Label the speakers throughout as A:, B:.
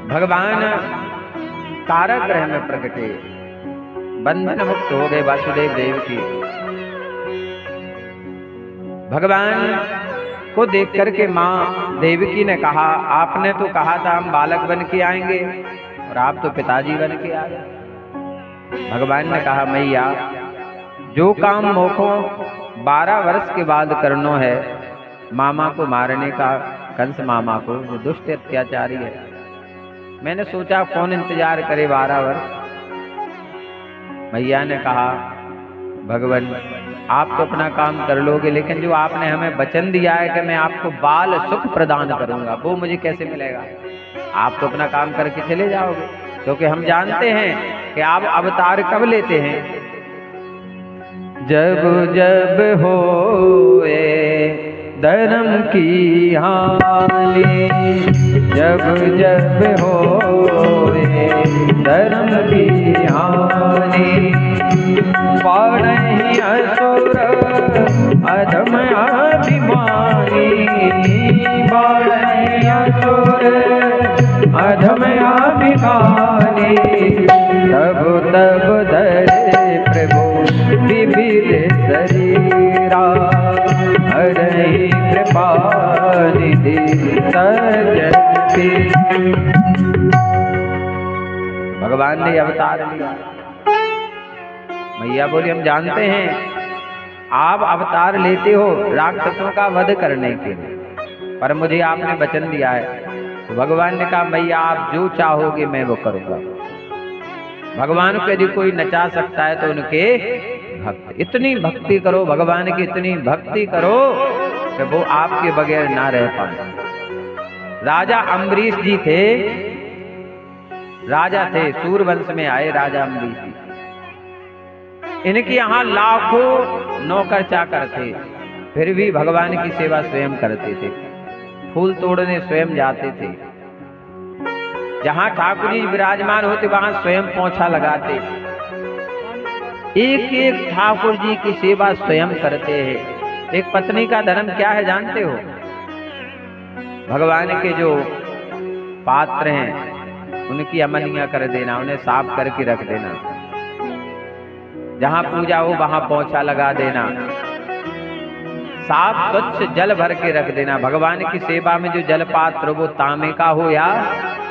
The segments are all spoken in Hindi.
A: भगवान कारक ग्रह में प्रकटे, बंधन मुक्त हो गए वासुदेव देव की। भगवान को देख करके माँ देवकी ने कहा, आपने तो कहा था हम बालक बन के आएंगे और आप तो पिताजी बन के आ गए। भगवान ने कहा, मैया जो काम मोको 12 वर्ष के बाद करनो है, मामा को मारने का, कंस मामा को जो दुष्ट अत्याचारी है, मैंने सोचा कौन इंतजार करे 12 वर्ष। मैया ने कहा, भगवान आप तो अपना काम कर लोगे, लेकिन जो आपने हमें वचन दिया है कि मैं आपको बाल सुख प्रदान करूंगा, वो मुझे कैसे मिलेगा? आप तो अपना काम करके चले जाओगे, क्योंकि हम जानते हैं कि आप अवतार कब लेते हैं, जब जब होए धर्म की हानि, जब जब होए धर्म की हानि, पाड़हि असुर अधम अभिमानी, पाड़हि असुर अधम अभिमानी, तब तब धरे प्रभु विविध शरीरा, हरहि कृपा निधि सज्जन की। भगवान ने अवतार लिया। मैया बोली, हम जानते हैं आप अवतार लेते हो राक्षसों का वध करने के लिए, पर मुझे आपने वचन दिया है। तो भगवान ने कहा, मैया आप जो चाहोगे मैं वो करूंगा। भगवान को यदि कोई नचा सकता है तो उनके भक्त, इतनी भक्ति करो भगवान की, इतनी भक्ति करो कि वो आपके बगैर ना रह पाए। राजा अम्बरीश जी थे, राजा थे, सूर्यवंश में आए राजा अम्बरीश जी। इनके यहाँ लाखों नौकर चाकर थे, फिर भी भगवान की सेवा स्वयं करते थे। फूल तोड़ने स्वयं जाते थे, जहां ठाकुर जी विराजमान होते वहां स्वयं पोंछा लगाते। एक एक ठाकुर जी की सेवा स्वयं करते हैं। एक पत्नी का धर्म क्या है जानते हो? भगवान के जो पात्र हैं उनकी अमनिया कर देना, उन्हें साफ करके रख देना, जहां पूजा हो वहां पोंछा लगा देना, साफ स्वच्छ जल भर के रख देना। भगवान की सेवा में जो जल पात्र वो तांबे का हो या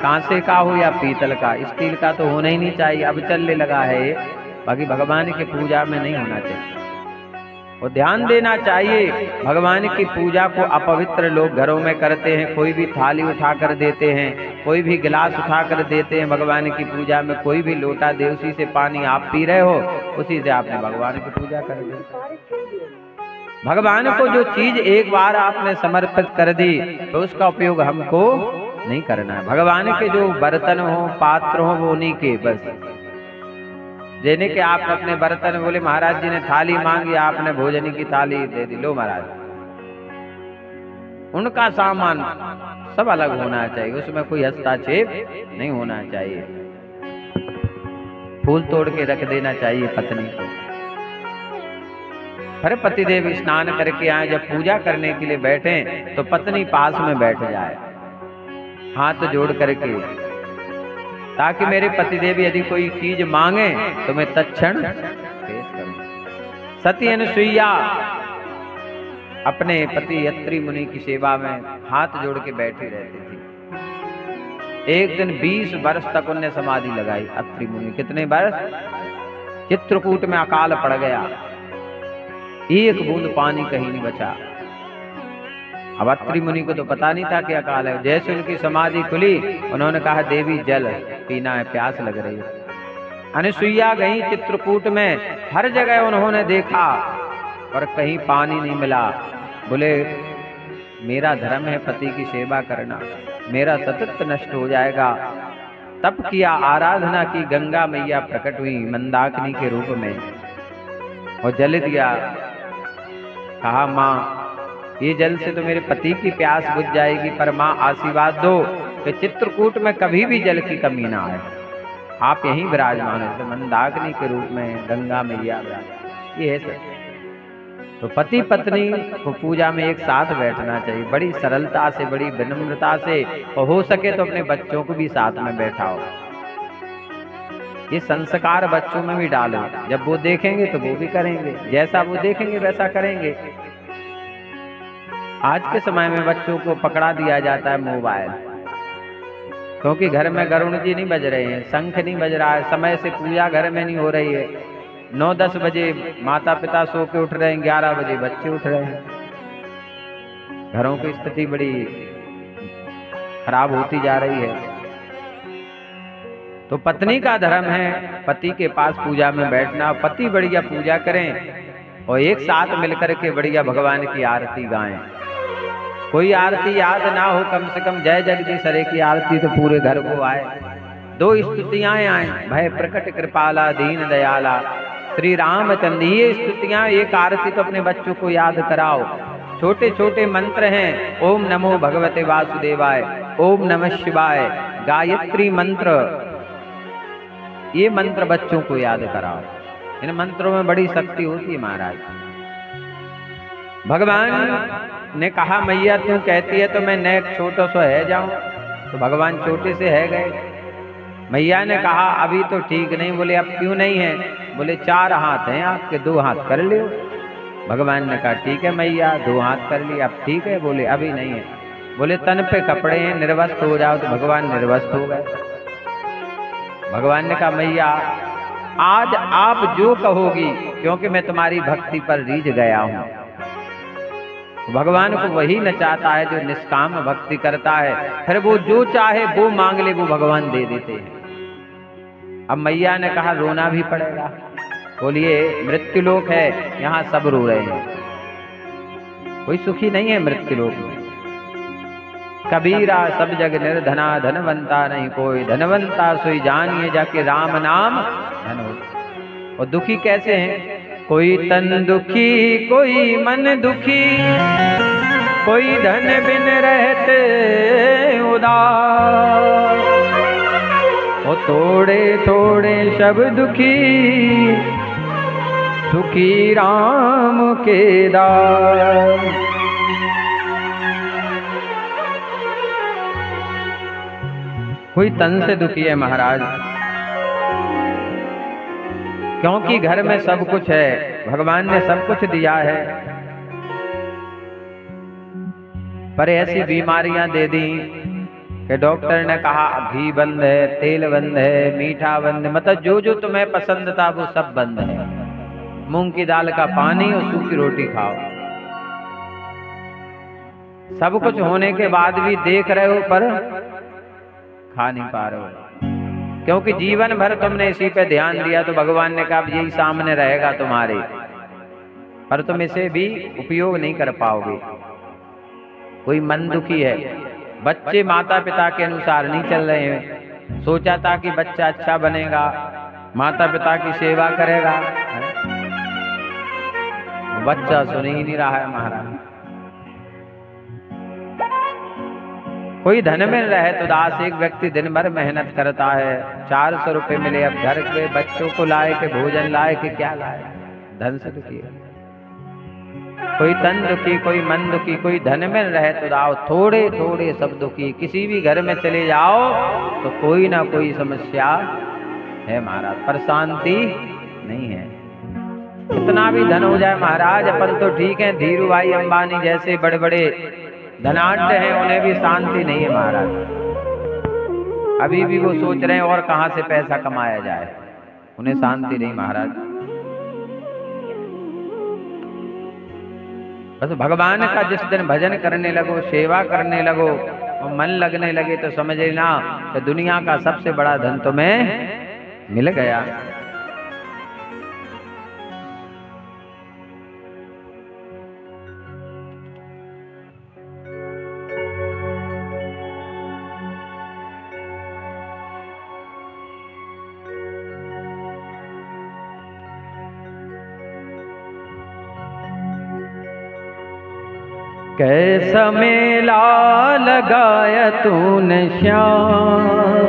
A: कांसे का हो या पीतल का, स्टील का तो होना ही नहीं चाहिए, अब चलने लगा है, बाकी भगवान की पूजा में नहीं होना चाहिए। और ध्यान देना चाहिए, भगवान की पूजा को अपवित्र लोग घरों में करते हैं। कोई भी थाली उठा कर देते हैं, कोई भी गिलास उठा कर देते हैं भगवान की पूजा में, कोई भी लोटा दे, उसी से पानी आप पी रहे हो, उसी से आपने भगवान की पूजा कर दी। भगवान को जो चीज एक बार आपने समर्पित कर दी तो उसका उपयोग हमको नहीं करना है। भगवान के जो बर्तन हो, पात्र हो, वो उन्हीं के बस। देने के आप अपने बर्तन, बोले महाराज जी ने थाली मांगी, आपने भोजन की थाली दे दी, लो महाराज। उनका सामान सब अलग होना चाहिए, उसमें कोई हस्तक्षेप नहीं होना चाहिए। फूल तोड़ के रख देना चाहिए पत्नी को। फिर पतिदेव स्नान करके आए, जब पूजा करने के लिए बैठे तो पत्नी पास में बैठ जाए, हाथ जोड़ करके, ताकि मेरे पतिदेव यदि कोई चीज मांगे तो मैं तत्क्षण पेश करूं। सती अनुसुईया अपने पति अत्रि मुनि की सेवा में हाथ जोड़ के बैठी रहती थी। एक दिन 20 वर्ष तक उन्हें समाधि लगाई अत्रि मुनि। कितने वर्ष? चित्रकूट में अकाल पड़ गया, एक बूंद पानी कहीं नहीं बचा। अब अत्रि मुनि को तो पता नहीं था कि अकाल है। जैसे उनकी समाधि खुली, उन्होंने कहा देवी जल पीना है, प्यास लग रही है। अनुसुईया गई चित्रकूट में, हर जगह उन्होंने देखा और कहीं पानी नहीं मिला। बोले मेरा धर्म है पति की सेवा करना, मेरा सतत नष्ट हो जाएगा। तप किया, आराधना की, गंगा मैया प्रकट हुई मंदाकिनी के रूप में और जल दिया। कहा माँ ये जल से तो मेरे पति की प्यास बुझ जाएगी, पर माँ आशीर्वाद दो कि चित्रकूट में कभी भी जल की कमी ना आए, आप यहीं विराजमान है। तो मंदाकिनी के रूप में गंगा मैया विराजमान, ये है सच। तो पति पत्नी को पूजा में एक साथ बैठना चाहिए, बड़ी सरलता से, बड़ी विनम्रता से, और हो सके तो अपने बच्चों को भी साथ में बैठाओ। ये संस्कार बच्चों में भी डालो, जब वो देखेंगे तो वो भी करेंगे, जैसा वो देखेंगे वैसा करेंगे। आज के समय में बच्चों को पकड़ा दिया जाता है मोबाइल, क्योंकि घर में गरुड़ जी नहीं बज रहे हैं, शंख नहीं बज रहा है, समय से पूजा घर में नहीं हो रही है। 9-10 बजे माता पिता सो के उठ रहे हैं, 11 बजे बच्चे उठ रहे हैं। घरों की स्थिति बड़ी खराब होती जा रही है। तो पत्नी का धर्म है पति के पास पूजा में बैठना, पति बढ़िया पूजा करें और एक साथ मिलकर के बढ़िया भगवान की आरती गाएं। कोई आरती याद ना हो, कम से कम जय जगदीश हरे की आरती तो पूरे घर को आए। 2 स्तुतियां आए, भय प्रकट कृपाला दीन दयाला श्री रामचंद्र, ये स्तुतियां, एक आरती तो अपने बच्चों को याद कराओ। छोटे छोटे मंत्र हैं, ओम नमो भगवते वासुदेवाय, ओम नमः शिवाय, गायत्री मंत्र, ये मंत्र बच्चों को याद कराओ। इन मंत्रों में बड़ी शक्ति होती है महाराज। भगवान ने कहा मैया तू कहती है तो मैं नेक छोटा सा है जाऊं, तो भगवान छोटे से है गए। मैया ने कहा अभी तो ठीक नहीं। बोले अब क्यों नहीं है? बोले 4 हाथ हैं आपके, 2 हाथ कर लियो। भगवान ने कहा ठीक है मैया, 2 हाथ कर लिया, अब ठीक है। बोले अभी नहीं है। बोले तन पे कपड़े हैं, निर्वस्त्र हो जाओ, तो भगवान निर्वस्त्र हो गए। भगवान ने कहा मैया आज आप जो कहोगी, क्योंकि मैं तुम्हारी भक्ति पर रीझ गया हूं। भगवान को वही नचाता है जो निष्काम भक्ति करता है, फिर वो जो चाहे वो मांग ले, वो भगवान दे देते हैं। अब मैया ने कहा रोना भी पड़ेगा। बोलिए मृत्युलोक है, यहाँ सब रो रहे हैं, कोई सुखी नहीं है मृत्युलोक में। कबीरा सब जग निर्धना, धनवंता नहीं कोई, धनवंता सोई जानिए जाके राम नाम धन हो। और दुखी कैसे हैं? कोई तन दुखी, कोई मन दुखी, कोई धन बिन रहते उदास, और थोड़े थोड़े सब दुखी, दुखी राम के दास। कोई तन से दुखी है महाराज, क्योंकि घर में सब कुछ है, भगवान ने सब कुछ दिया है, पर ऐसी बीमारियां दे दी कि डॉक्टर ने कहा घी बंद है, तेल बंद है, मीठा बंद है, मतलब जो जो तुम्हें पसंद था वो सब बंद है। मूंग की दाल का पानी और सूखी रोटी खाओ। सब कुछ होने के बाद भी देख रहे हो पर खा नहीं पा रहे हो, क्योंकि जीवन भर तुमने इसी पे ध्यान दिया। तो भगवान ने कहा यही सामने रहेगा तुम्हारे, पर तुम इसे भी उपयोग नहीं कर पाओगे। कोई मन दुखी है, बच्चे माता पिता के अनुसार नहीं चल रहे हैं। सोचा था कि बच्चा अच्छा बनेगा, माता पिता की सेवा करेगा, बच्चा सुन ही नहीं रहा है महाराज। कोई धन में रहे तो दास, एक व्यक्ति दिन भर मेहनत करता है, 400 रुपए मिले, अब घर के बच्चों को लाए के भोजन लाए के क्या लाए, धन से दुखी है। कोई तन दुखी, कोई मन दुखी, कोई धन में रहे तो दाओ, थोड़े थोड़े सब दुखी। किसी भी घर में चले जाओ तो कोई ना कोई समस्या है महाराज, पर शांति नहीं है। कितना भी धन हो जाए महाराज, अपन तो ठीक है, धीरू भाई अंबानी जैसे बड़े बड़े धनाढ्य हैं, उन्हें भी शांति नहीं है महाराज। अभी भी वो सोच रहे हैं और कहां से पैसा कमाया जाए, उन्हें शांति नहीं महाराज। बस भगवान का जिस दिन भजन करने लगो, सेवा करने लगो और मन लगने लगे तो समझ लेना कि दुनिया का सबसे बड़ा धन तुम्हें मिल गया। कैसा मेला लगाया तूने श्याम,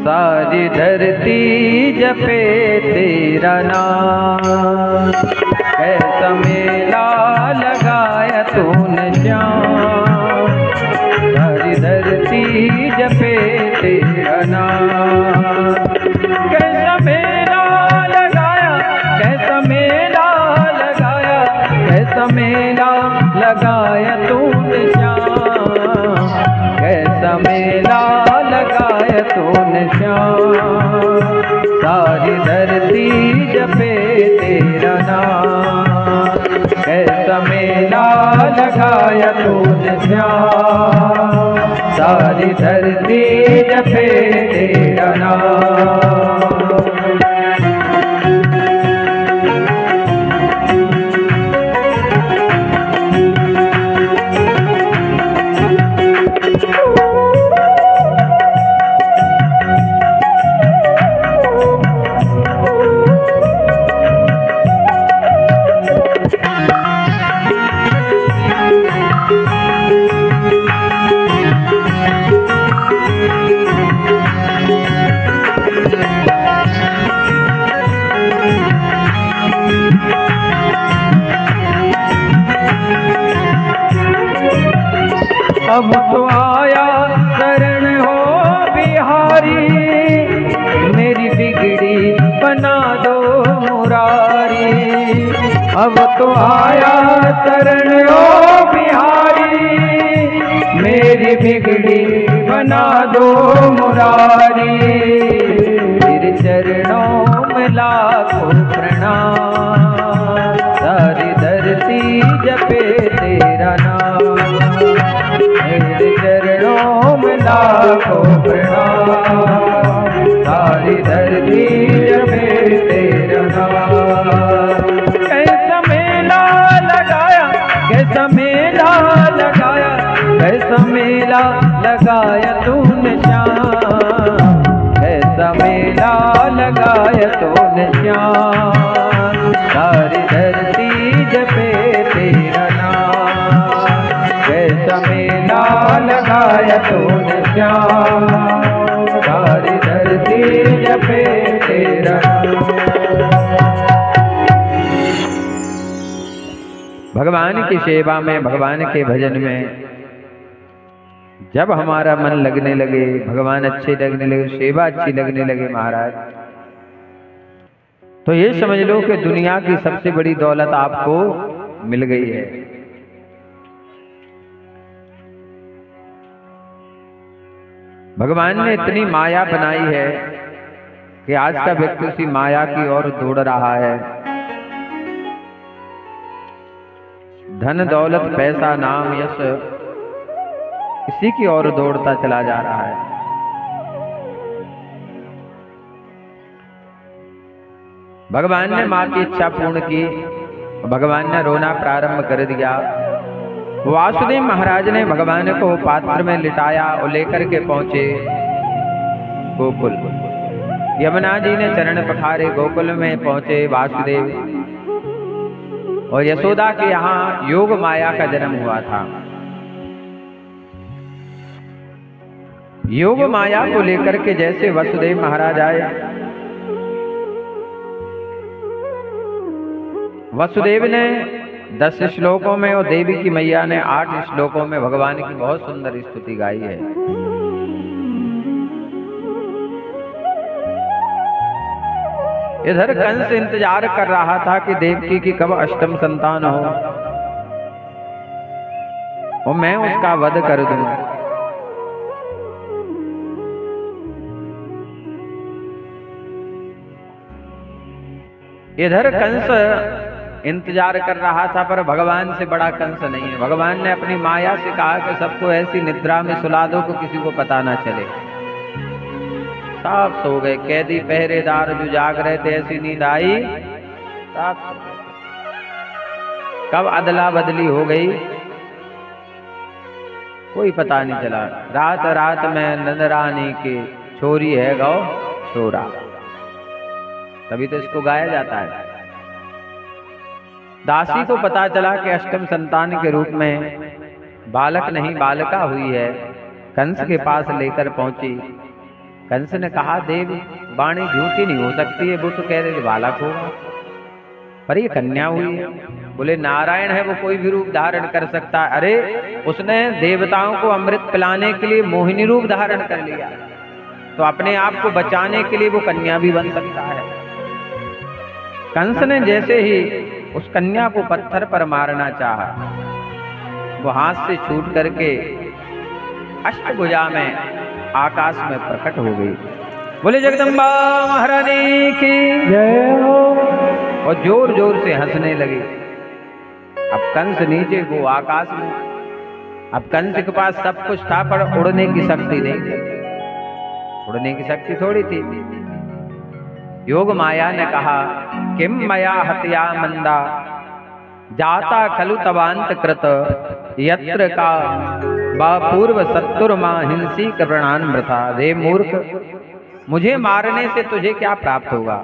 A: सारी धरती जपे तेरा नाम। कैसा मेला लगाया तूने श्याम, सारी धरती जपे तेरा नाम। कैसा मेला लगाया, कैसा मेला लगाया, कैसा मेला लगाया तूने श्याम, कैसा मेला लगाया तूने श्याम, सारी धरती जपे तेरा नाम। कैसा मेला लगाया तूने श्याम, सारी धरती जपे तेरा नाम। अब तो आया शरण हो बिहारी, मेरी बिगड़ी बना दो मुरारी। अब तो आया शरण हो बिहारी, मेरी बिगड़ी बना दो मुरारी। तेरे चरणों में लाखों प्रणाम, सारी धरती जपे तेरा नाम। तेरे चरणों में लाखों प्रणाम, सारी धरती जपे तेरा नाम। कैसा मेला लगाया, कैसा मेला लगाया, कैसा मेला लगाया तूने श्याम, कैसा मेला लगाया तूने श्याम, सारी धरती जपे तेरा नाम। कैसा मेला लगाया तूने श्याम, सारी धरती जपे तेरा नाम। भगवान की सेवा में, भगवान के भजन में जब हमारा मन लगने लगे, भगवान अच्छे लगने लगे, सेवा अच्छी लगने लगे महाराज, तो ये समझ लो कि दुनिया की सबसे बड़ी दौलत आपको मिल गई है। भगवान ने इतनी माया बनाई है कि आज का व्यक्ति उसी माया की ओर दौड़ रहा है। धन दौलत पैसा नाम यश इसी की ओर दौड़ता चला जा रहा है। भगवान ने मां की इच्छा पूर्ण की, भगवान ने रोना प्रारंभ कर दिया। वासुदेव महाराज ने भगवान को पात्र में लिटाया और लेकर के पहुंचे गोकुल। यमुना जी ने चरण पखारे, गोकुल में पहुंचे वासुदेव। और यशोदा के यहाँ योग माया का जन्म हुआ था। योग माया को लेकर के जैसे वसुदेव महाराज आए, वसुदेव ने 10 श्लोकों में और देवी की मैया ने 8 श्लोकों में भगवान की बहुत सुंदर स्तुति गाई है। इधर कंस इंतजार कर रहा था कि देवकी की कब अष्टम संतान हो और मैं उसका वध कर दूं। इधर कंस इंतजार कर रहा था, पर भगवान से बड़ा कंस नहीं है। भगवान ने अपनी माया से कहा कि सबको ऐसी निद्रा में सुला दो कि किसी को पता ना चले। सब सो गए, कैदी पहरेदार जो जाग रहे थे, ऐसी नींद आई सब। कब अदला बदली हो गई कोई पता नहीं चला। रात रात में नंदरानी की छोरी है गौ छोरा, तभी तो इसको गाया जाता है। दासी को पता चला कि अष्टम संतान के रूप में बालक नहीं बालिका हुई है। कंस के पास लेकर पहुंची। कंस ने कहा, देव वाणी झूठी नहीं हो सकती है, वो तो कह रहे बालक होगा। पर ये कन्या हुई है। बोले नारायण है, वो कोई भी रूप धारण कर सकता है। अरे उसने देवताओं को अमृत पिलाने के लिए मोहिनी रूप धारण कर लिया, तो अपने आप को बचाने के लिए वो कन्या भी बन सकता है। कंस ने जैसे ही उस कन्या को पत्थर पर मारना चाहा, वो हाथ से छूट करके अष्टभुजा में आकाश में प्रकट हो गई। बोले जगदम्बा महारानी की जय हो। और जोर जोर से हंसने लगी। अब कंस नीचे, वो आकाश में। अब कंस के पास सब कुछ था, पर उड़ने की शक्ति नहीं थी। उड़ने की शक्ति थोड़ी थी। योग माया ने कहा किम मया हत्या मंदा जाता खलु तवांत कृत यत्र का पूर्व शत्रुर मां हिंसी कृणान मृथा। रे मूर्ख, मुझे मारने से तुझे क्या प्राप्त होगा,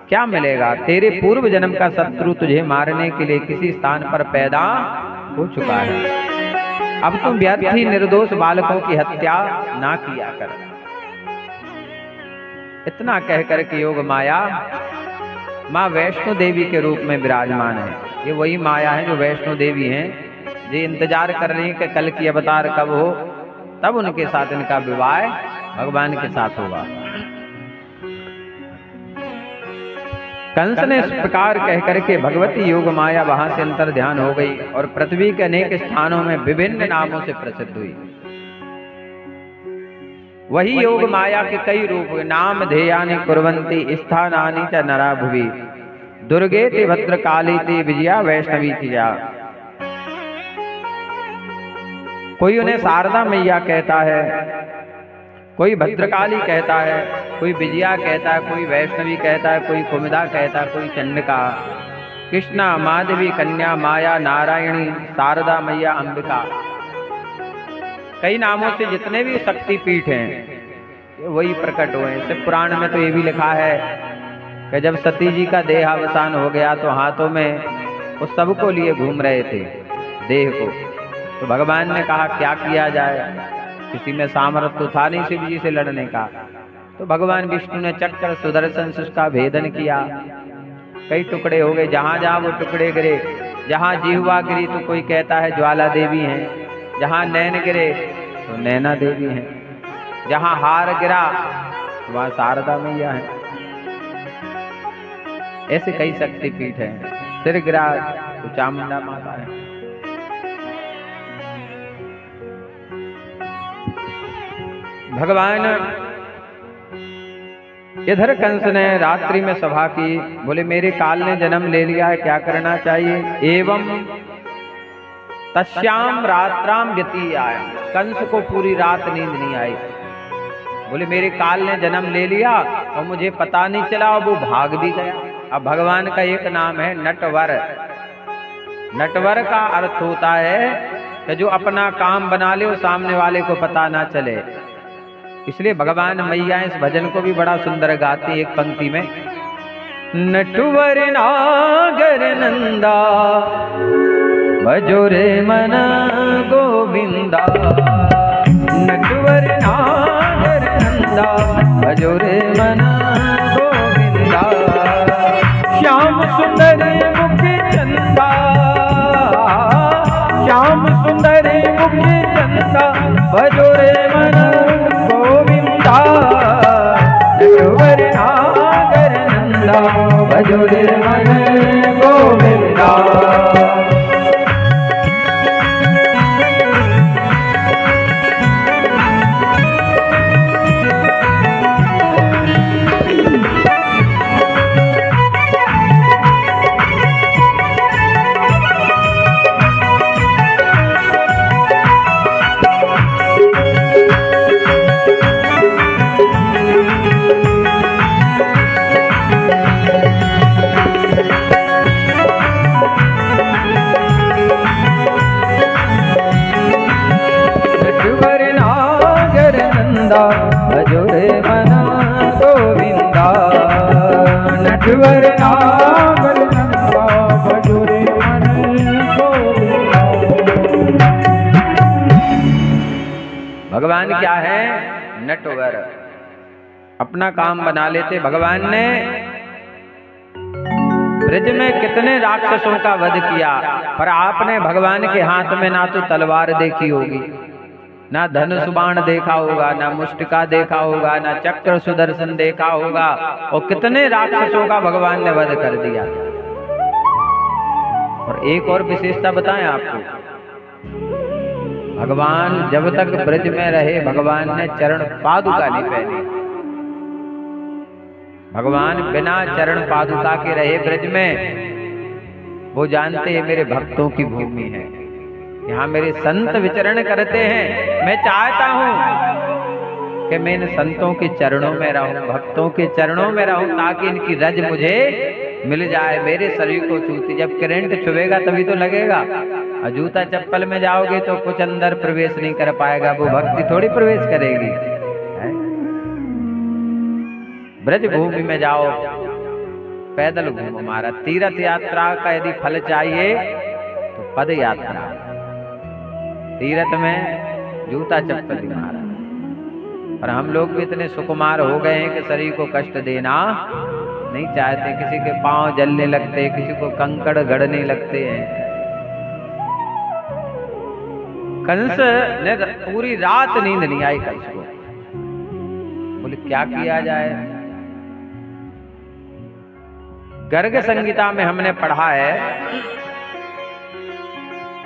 A: क्या मिलेगा? तेरे पूर्व जन्म का शत्रु तुझे मारने के लिए किसी स्थान पर पैदा हो चुका है। अब तुम व्यर्थी निर्दोष बालकों की हत्या ना किया कर। इतना कहकर के योग माया माँ वैष्णो देवी के रूप में विराजमान है। ये वही माया है जो वैष्णो देवी हैं, ये इंतजार कर रही है कि कल की अवतार कब हो, तब उनके साथ इनका विवाह भगवान के साथ होगा। कंस ने इस प्रकार कहकर के भगवती योग माया वहां से अंतर ध्यान हो गई और पृथ्वी के अनेक स्थानों में विभिन्न नामों से प्रसिद्ध हुई। वही योग माया के कई रूप, नाम ध्येयानि कुर्वन्ति स्थानानि च नरा भुवि दुर्गे ते भद्रकाली ते विजया वैष्णवी तिया। कोई उन्हें शारदा मैया कहता है, कोई भद्रकाली कहता है, कोई विजया कहता है, कोई वैष्णवी कहता है, कोई कुमुदा कहता है, कोई चंडिका, कृष्णा, माधवी, कन्या, माया, नारायणी, शारदा मैया, अंबिका। कई नामों से जितने भी शक्ति पीठ हैं वही प्रकट हुए। शिव पुराण में तो ये भी लिखा है कि जब सती जी का देहावसान हो गया तो हाथों में वो सबको लिए घूम रहे थे देह को, तो भगवान ने कहा क्या किया जाए, किसी में सामर्थ्य तो था नहीं शिव जी से लड़ने का। तो भगवान विष्णु ने चक्कर सुदर्शन से उसका भेदन किया, कई टुकड़े हो गए। जहां जहां वो टुकड़े गिरे, जहां जिह्वा गिरी तो कोई कहता है ज्वाला देवी हैं, जहां नैन गिरे तो नैना देवी हैं, जहां हार गिरा तो वहां शारदा मैया है। ऐसे कई शक्तिपीठ हैं। सिर गिरा तो चामुंडा माता है। भगवान इधर कंस ने रात्रि में सभा की, बोले मेरे काल ने जन्म ले लिया है, क्या करना चाहिए? एवं तस्याम रात्राम व्यतीयाय। कंस को पूरी रात नींद नहीं आई। बोले मेरे काल ने जन्म ले लिया और मुझे पता नहीं चला और वो भाग भी गया। अब भगवान का एक नाम है नटवर। नटवर का अर्थ होता है कि जो अपना काम बना ले और सामने वाले को पता ना चले। इसलिए भगवान मैया इस भजन को भी बड़ा सुंदर गाती एक पंक्ति में, नटवर नागर नंदा भजो रे मन गोविंदा। नटवर नागर नंदा भजो रे मन गोविंदा। श्याम सुंदर मुख चंदा, श्याम सुंदर मुख चंदा भजो रे मन गोविंदा। नटवर नागर नंदा भजो रे मन गोविंदा। भजो रे मन गोविंदा। नटवर नागर नंदा भजो रे मन गोविंदा। भगवान क्या है? नटवर। अपना काम बना लेते। भगवान ने ब्रज में कितने राक्षसों का वध किया, पर आपने भगवान के हाथ में ना तो तलवार देखी होगी, ना धनुष बाण देखा होगा, ना मुष्टिका देखा होगा, ना चक्र सुदर्शन देखा होगा, और कितने राक्षसों का भगवान ने वध कर दिया। और एक और विशेषता बताएं आपको, भगवान जब तक ब्रज में रहे भगवान ने चरण पादुका नहीं पहनी। भगवान बिना चरण पादुका के रहे ब्रज में। वो जानते हैं मेरे भक्तों की भूमि है, यहाँ मेरे संत विचरण करते हैं। मैं चाहता हूँ कि मैं इन संतों के चरणों में रहूं, भक्तों के चरणों में रहूं, ताकि इनकी रज मुझे मिल जाए। मेरे शरीर को छूती, जब करंट छुएगा तभी तो लगेगा। और जूता चप्पल में जाओगे तो कुछ अंदर प्रवेश नहीं कर पाएगा, वो भक्ति थोड़ी प्रवेश करेगी। ब्रज भूमि में जाओ, पैदल घूमो महाराज। तीर्थ यात्रा का यदि फल चाहिए तो पद यात्रा, तीर्थ में जूता चप्पल ही महाराज। और हम लोग भी इतने सुकुमार हो गए हैं कि शरीर को कष्ट देना नहीं चाहते। किसी के पांव जलने लगते, किसी को कंकड़ गड़ने लगते हैं। कंस ने पूरी रात नींद नहीं आई कंस को। बोले क्या किया जाए। गर्ग संहिता में हमने पढ़ा है,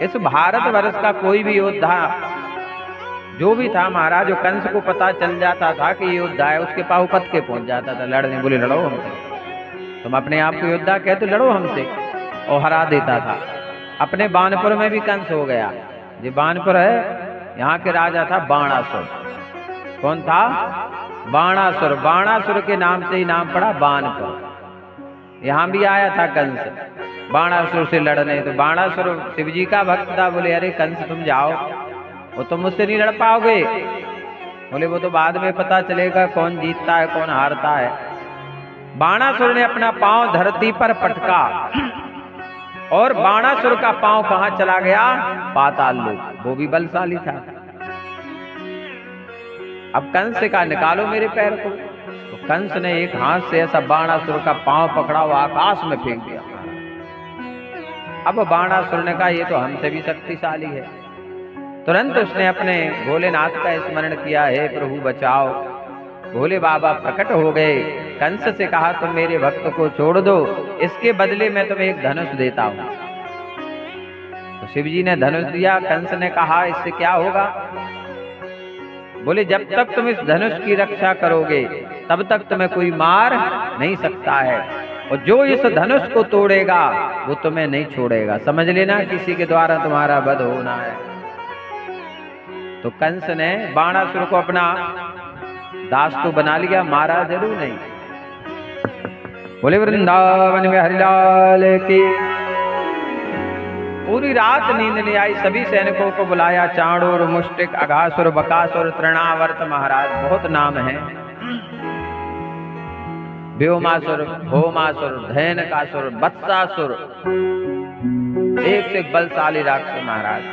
A: इस भारतवर्ष का कोई भी योद्धा जो भी था महाराज, जो कंस को पता चल जाता था कि ये योद्धा है, उसके पाहुपत के पहुंच जाता था लड़ने। बोले लड़ो हमसे, तुम अपने आप को योद्धा कहते, लड़ो हमसे, और हरा देता था। अपने बानपुर में भी कंस हो गया। जो बानपुर है, यहाँ के राजा था बाणासुर। कौन था? बाणासुर। बाणासुर के नाम से ही नाम पड़ा बानपुर। यहाँ भी आया था कंस बाणासुर से लड़ने। तो बाणासुर शिव जी का भक्त था। बोले अरे कंस तुम जाओ, वो तुम मुझसे नहीं लड़ पाओगे। बोले वो तो बाद में पता चलेगा कौन जीतता है कौन हारता है। बाणासुर ने अपना पांव धरती पर पटका, और बाणासुर का पांव कहां चला गया? पाताल लोक। वो भी बलशाली था। अब कंस का निकालो मेरे पैर को। तो कंस ने एक हाथ से ऐसा बाणासुर का पांव पकड़ा, हुआ आकाश में फेंक दिया। अब बाणासुर ने कहा ये तो हमसे भी शक्तिशाली है। तुरंत उसने अपने भोलेनाथ का स्मरण किया, हे प्रभु बचाओ। भोले बाबा प्रकट हो गए। कंस से कहा तुम मेरे भक्त को छोड़ दो, इसके बदले मैं तुम्हें एक धनुष देता हूं। तो शिव जी ने धनुष दिया। कंस ने कहा इससे क्या होगा? बोले जब तक तुम इस धनुष की रक्षा करोगे तब तक तुम्हें कोई मार नहीं सकता है, और जो इस धनुष को तोड़ेगा वो तुम्हें नहीं छोड़ेगा। समझ लेना किसी के द्वारा तुम्हारा वध होना है। तो कंस ने बाणासुर को अपना दास तो बना लिया, मारा जरूर नहीं। बोले वृंदावन में हरिलाल की। पूरी रात नींद नहीं आई। सभी सैनिकों को बुलाया, चाणूर, मुष्टिक, अघासुर, बकासुर, तृणावर्त महाराज, बहुत नाम है। व्योमासुर, भौमासुर, धैनकासुर, वत्सासुर, एक से एक बलशाली राक्षस महाराज।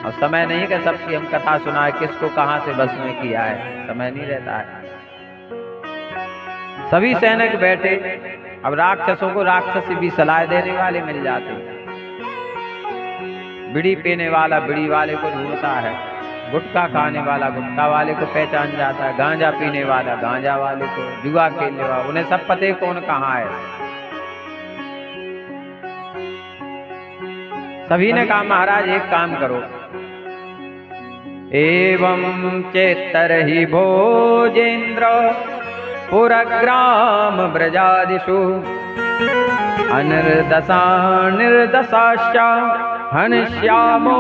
A: और समय नहीं कि सबकी हम कथा सुनाए, किसको कहां से बस में किया है, समय नहीं रहता है। सभी सैनिक बैठे। अब राक्षसों को राक्षस भी सलाह देने वाले मिल जाते। बीड़ी पीने वाला बीड़ी वाले को ढूंढता है, गुटखा खाने वाला गुटखा वाले को पहचान जाता है, गांजा पीने वाला गांजा वाले को, जुआ खेलने वाला, उन्हें सब पते कौन कहाँ है। सभी ने कहा महाराज एक काम करो, एवं चेतरहि भोजेन्द्र पुरग्राम ब्रजादिषु अनिर्दशा निर्दशाश्च हनिष्यामो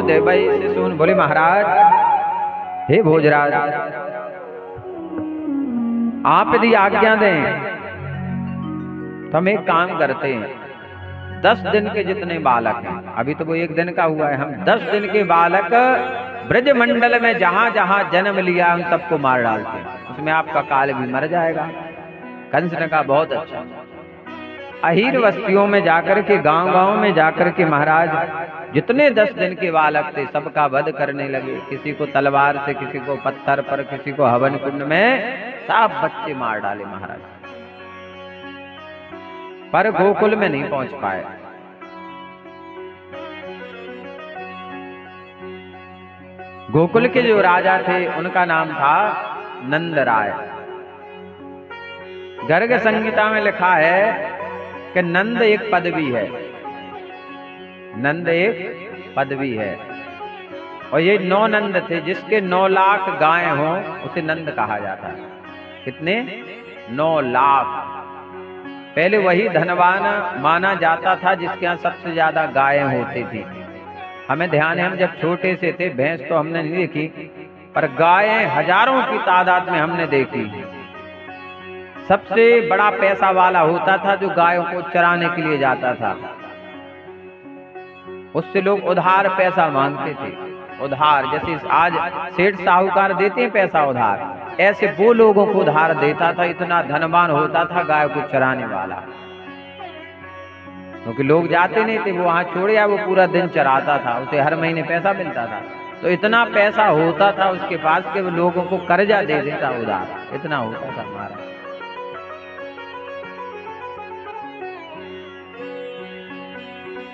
A: देवैः। सुन बोले महाराज, हे भोजराज, आप यदि आज्ञा दें तो हम एक काम करते हैं। 10 दिन के जितने बालक हैं, अभी तो वो 1 दिन का हुआ है, हम 10 दिन के बालक ब्रज मंडल में जहां जहां जन्म लिया उन सबको मार डालते हैं, उसमें आपका काल भी मर जाएगा। कंस ने कहा बहुत अच्छा। अहीर बस्तियों में जाकर के, गांव-गांव में जाकर के महाराज जितने 10 दिन के बालक थे सबका वध करने लगे। किसी को तलवार से, किसी को पत्थर पर, किसी को हवन कुंड में, सब बच्चे मार डाले महाराज। पर गोकुल में नहीं पहुंच पाए। गोकुल के जो राजा थे उनका नाम था नंद राय। गर्ग संहिता में लिखा है कि नंद एक पदवी है, नंद एक पदवी है। और ये 9 नंद थे, जिसके 9 लाख गायें हों उसे नंद कहा जाता है। कितने? 9 लाख। पहले वही धनवान माना जाता था जिसके यहाँ सबसे ज्यादा गायें होती थी। हमें ध्यान है, हम जब छोटे से थे भैंस तो हमने नहीं देखी, पर गायें हजारों की तादाद में हमने देखी। सबसे बड़ा पैसा वाला होता था जो गायों को चराने के लिए जाता था। उससे लोग उधार पैसा मांगते थे। उधार जैसे आज सेठ साहूकार देते हैं पैसा उधार, ऐसे वो लोगों को उधार देता था। इतना धनवान होता था गाय को चराने वाला, क्योंकि लोग जाते नहीं थे, वो वहां छोड़ या वो पूरा दिन चराता था, उसे हर महीने पैसा मिलता था। तो इतना पैसा होता था उसके पास कि वो लोगों को कर्जा दे देता उधार, इतना होता था हमारा।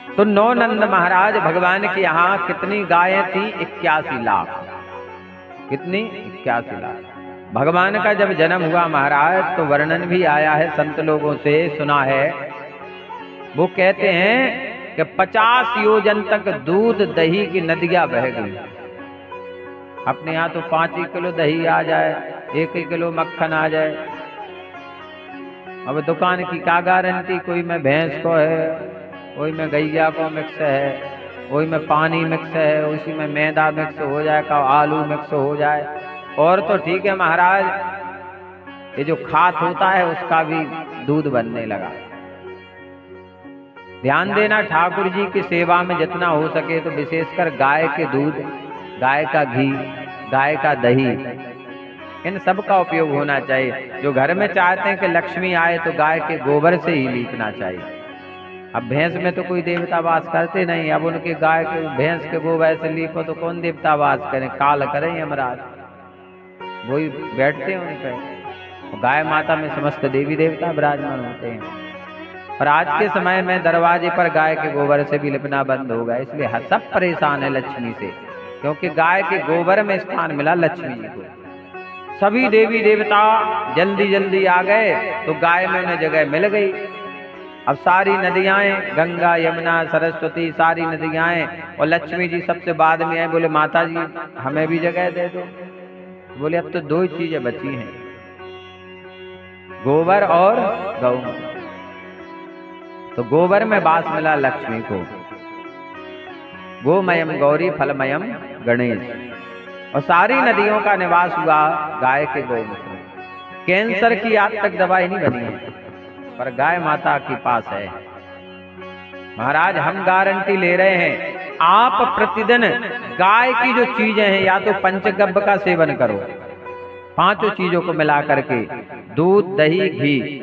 A: तो 9 नंद महाराज भगवान के यहाँ कितनी गायें थी? 81 लाख। कितनी? 81 लाख। भगवान का जब जन्म हुआ महाराज तो वर्णन भी आया है, संत लोगों से सुना है। वो कहते हैं कि 50 योजन तक दूध दही की नदियां बह गई। अपने यहाँ तो 5 किलो दही आ जाए, 1 किलो मक्खन आ जाए। अब दुकान की क्या गारंटी? कोई में भैंस को है, कोई में गैया को मिक्स है, कोई में पानी मिक्स है, उसी में मैदा मिक्स हो जाए, का आलू मिक्स हो जाए। और तो ठीक है महाराज, ये जो खाद होता है उसका भी दूध बनने लगा। ध्यान देना, ठाकुर जी की सेवा में जितना हो सके तो विशेषकर गाय के दूध, गाय का घी, गाय का दही, इन सब का उपयोग होना चाहिए। जो घर में चाहते हैं कि लक्ष्मी आए तो गाय के गोबर से ही लीपना चाहिए। अब भैंस में तो कोई देवता वास करते नहीं, अब उनके गाय के भैंस के गोबर से लीपो तो कौन देवता वास करें? काल करें यमराज, वही बैठते हैं उन पे। गाय माता में समस्त देवी देवता विराजमान होते हैं। पर आज के समय में दरवाजे पर गाय के गोबर से भी लिपना बंद हो गया, इसलिए सब परेशान है लक्ष्मी से, क्योंकि गाय के गोबर में स्थान मिला लक्ष्मी जी को। सभी देवी देवता जल्दी जल्दी आ गए तो गाय में उन्हें जगह मिल गई। अब सारी नदियां, गंगा यमुना सरस्वती, सारी नदियां, और लक्ष्मी जी सबसे बाद में आए। बोले माता जी हमें भी जगह दे दो। बोले अब तो 2 ही चीजें बची हैं, गोबर और गौ। तो गोबर में वास मिला लक्ष्मी को। गोमयम गौरी फलमयम गणेश। और सारी नदियों का निवास हुआ गाय के गोमूत्र। कैंसर की आज तक दवाई नहीं बनी है, पर गाय माता के पास है। महाराज हम गारंटी ले रहे हैं, आप प्रतिदिन गाय की जो चीजें हैं, या तो पंचगव्य का सेवन करो, 5 चीजों को मिला करके, दूध दही घी,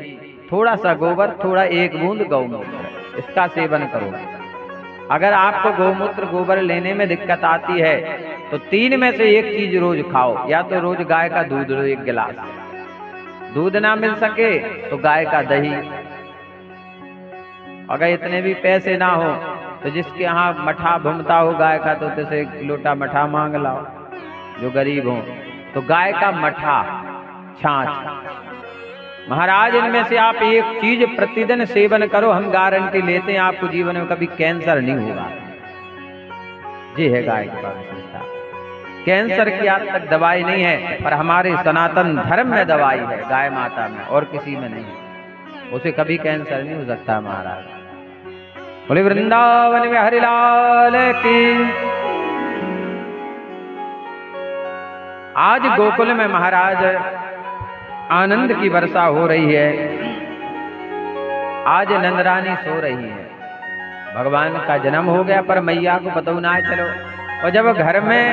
A: थोड़ा सा गोबर, थोड़ा 1 बूंद गौमूत्र, इसका सेवन करो। अगर आपको गौमूत्र गोबर लेने में दिक्कत आती है तो 3 में से 1 चीज रोज खाओ। या तो रोज गाय का दूध लो 1 गिलास, दूध ना मिल सके तो गाय का दही। अगर इतने भी पैसे ना हो तो जिसके यहाँ मठा भूमता हो गाय का, तो उसे 1 लोटा मठा मांग लाओ, जो गरीब हो। तो गाय का मठा, छाछ। महाराज इनमें से आप 1 चीज प्रतिदिन सेवन करो, हम गारंटी लेते हैं आपको जीवन में कभी कैंसर नहीं होगा। जी है गाय की विशेषता। कैंसर की आज तक दवाई नहीं है, पर हमारे सनातन धर्म में दवाई है, गाय माता में, और किसी में नहीं है। उसे कभी कैंसर नहीं हो सकता। महाराज बोले वृंदावन में हरिलाल की। आज गोकुल में महाराज आनंद की वर्षा हो रही है। आज नंदरानी सो रही है। भगवान का जन्म हो गया, पर मैया को बतौना है चलो। और जब घर में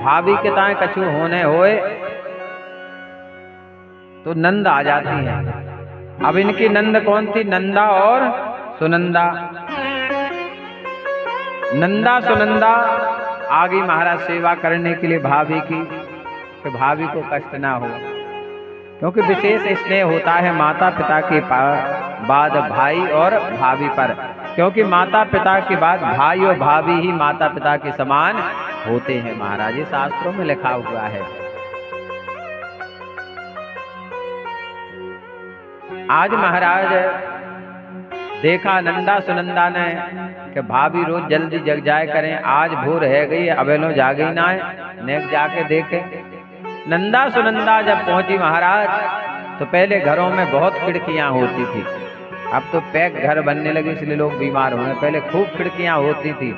A: भाभी के ताए कछु होने होए तो नंद आ जाती हैं। अब इनकी नंद कौन थी? नंदा और सुनंदा। नंदा सुनंदा आ गई महाराज सेवा करने के लिए भाभी की, कि भाभी को कष्ट ना हो। क्योंकि विशेष स्नेह होता है माता पिता के बाद भाई और भाभी पर, क्योंकि माता पिता के बाद भाई और भाभी ही माता पिता के समान होते हैं महाराज, ये शास्त्रों में लिखा हुआ है। आज महाराज देखा नंदा सुनंदा ने कि भाभी रोज जल्दी जग जाए करें, आज भोर है गई अबेलो जागे ना है, नेक जाके देखे। नंदा सुनंदा जब पहुंची महाराज तो पहले घरों में बहुत खिड़कियां होती थी, अब तो पैक घर बनने लगे इसलिए लोग बीमार होने, पहले खूब खिड़कियां होती थी।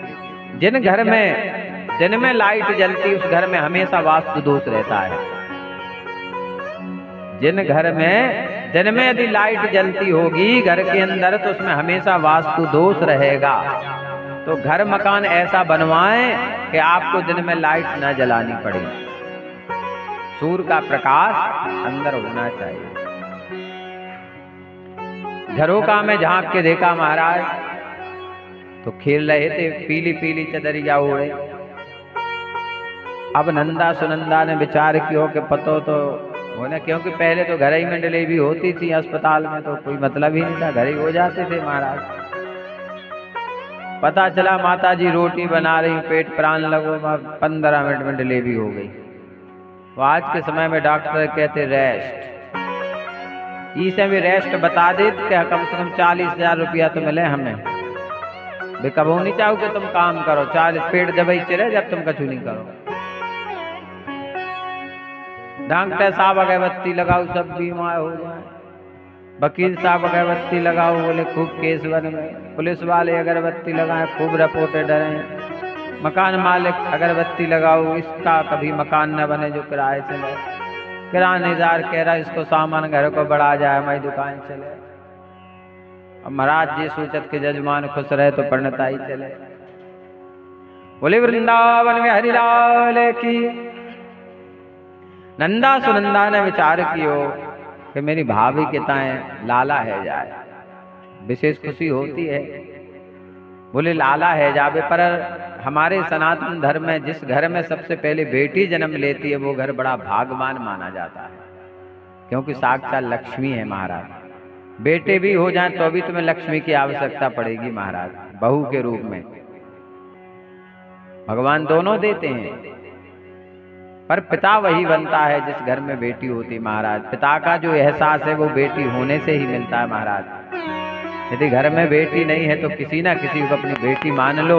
A: जिन घर में दिन में लाइट जलती उस घर में हमेशा वास्तु दोष रहता है। जिन घर में दिन में यदि लाइट जलती होगी घर के अंदर तो उसमें हमेशा वास्तु दोष रहेगा। तो घर मकान ऐसा बनवाएं कि आपको दिन में लाइट न जलानी पड़े, सूर्य का प्रकाश अंदर होना चाहिए। झरोका में झांक के देखा महाराज तो खेल रहे थे, पीली पीली चदरिया ओढ़े। अब नंदा सुनंदा ने विचार किया कि पतो तो होना, क्योंकि पहले तो घर ही में डिलीवरी होती थी, अस्पताल में तो कोई मतलब ही नहीं था, घर ही हो जाते थे महाराज। पता चला माता जी रोटी बना रही, पेट प्राण लगो, 15 मिनट में डिलीवरी हो गई। तो आज के समय में डॉक्टर कहते रेस्ट, इसे भी रेस्ट बता देते कि कम से कम 40,000 रुपया तो मिले हमें, वे कबो नहीं चाहो कि तुम काम करो, 40 पेट जब ही चले जब तुम कछु नहीं करो। डॉक्टर साहब अगरबत्ती लगाओ सब बीमार हो जाए, वकील साहब अगरबत्ती लगाओ बोले खूब केस बन गए, पुलिस वाले अगरबत्ती लगाए खूब रिपोर्टें डरे, मकान मालिक अगरबत्ती लगाओ इसका कभी मकान न बने जो किराए से ले, किराएदार कह रहा इसको सामान घर को बढ़ा जाए हमारी दुकान चले। अब महाराज जी सोचत के जजमान खुश रहे तो प्रणता ही चले। बोले वृंदावन में हरिलाल की। नंदा सुनंदा ने विचार कियो कि मेरी भाभी के ताए लाला है जाए, विशेष खुशी होती है। बोले लाला है जावे, पर हमारे सनातन धर्म में जिस घर में सबसे पहले बेटी जन्म लेती है वो घर बड़ा भाग्यवान माना जाता है, क्योंकि साक्षात लक्ष्मी है महाराज। बेटे भी हो जाए तो भी तुम्हें लक्ष्मी की आवश्यकता पड़ेगी महाराज, बहू के रूप में। भगवान दोनों देते हैं पर पिता वही बनता है जिस घर में बेटी होती महाराज। पिता का जो एहसास है वो बेटी होने से ही मिलता है महाराज। यदि घर में बेटी नहीं है तो किसी ना किसी को अपनी बेटी मान लो,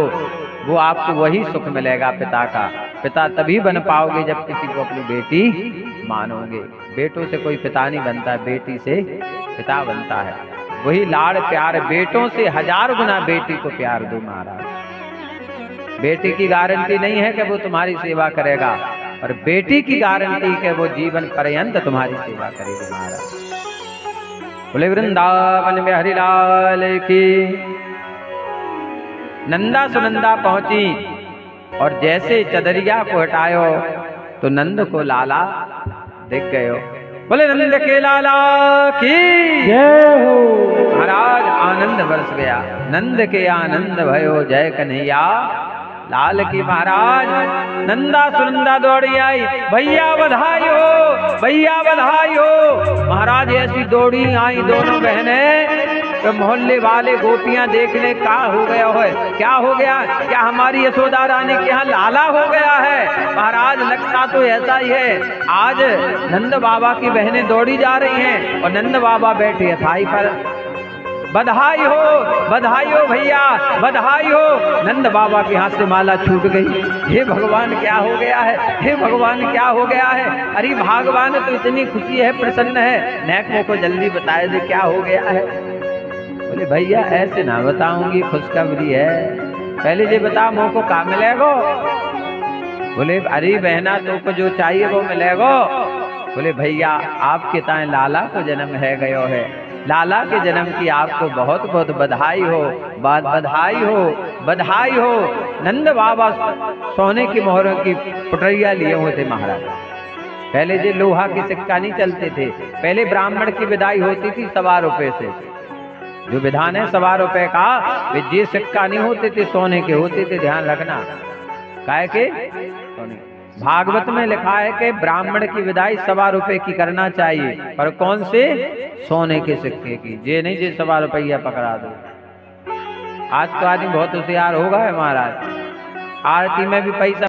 A: वो आपको वही सुख मिलेगा पिता का। पिता तभी बन पाओगे जब किसी को अपनी बेटी मानोगे। बेटों से कोई पिता नहीं बनता, बेटी से पिता बनता है। वही लाड़ प्यार, बेटों से 1000 गुना बेटी को प्यार दो महाराज। बेटी की गारंटी नहीं है कि वो तुम्हारी सेवा करेगा, और बेटी की गारंटी के वो जीवन पर्यंत तुम्हारी सेवा करेगी महाराज। बोले वृंदावन में हरिलाल की। नंदा सुनंदा पहुंची और जैसे चदरिया को हटायो तो नंद को लाला दिख गयो। बोले नंद के लाला की जय हो। महाराज आनंद बरस गया, नंद के आनंद भयो जय कन्हैया लाल की। महाराज नंदा सुनंदा दौड़ी आई, भैया बधाई हो, भैया बधाई हो। महाराज ऐसी दौड़ी आई दोनों बहनें तो मोहल्ले वाले गोपियां देखने का हो गया है, क्या हो गया, क्या हमारी यशोदा रानी के यहाँ लाला हो गया है। महाराज लगता तो ऐसा ही है। आज नंद बाबा की बहनें दौड़ी जा रही हैं और नंद बाबा बैठे अथाई पर। बधाई हो भैया, बधाई हो। नंद बाबा के हाथ से माला छूट गई। हे भगवान क्या हो गया है, हे भगवान क्या हो गया है। अरे भगवान तो इतनी खुशी है, प्रसन्न है, नेक को जल्दी बताए दे क्या हो गया है। बोले भैया ऐसे ना बताऊंगी, खुशखबरी है, पहले ये बता मोह को क्या मिलेगा। बोले अरे बहना तो को जो चाहिए वो मिलेगा। बोले भैया आपके ताए लाला को जन्म है गयो है, लाला के जन्म की आपको बहुत बहुत बधाई हो, बधाई हो, बधाई हो। नंद बाबा सोने की मोहरों की पुटरिया लिए हुए थे महाराज। पहले जो लोहा की सिक्का नहीं चलते थे, पहले ब्राह्मण की विदाई होती थी 1.25 रुपए से। जो विधान है 1.25 रुपए का, वे जे सिक्का नहीं होते थे, सोने के होते थे, ध्यान रखना। काय के सोने। भागवत में लिखा है कि ब्राह्मण की विदाई 1.25 रुपए की करना चाहिए, पर कौन से? सोने के सिक्के की। जे नहीं जे 1.25 रुपया पकड़ा दो। आज तो आदमी बहुत होशियार होगा है महाराज, आरती में भी पैसा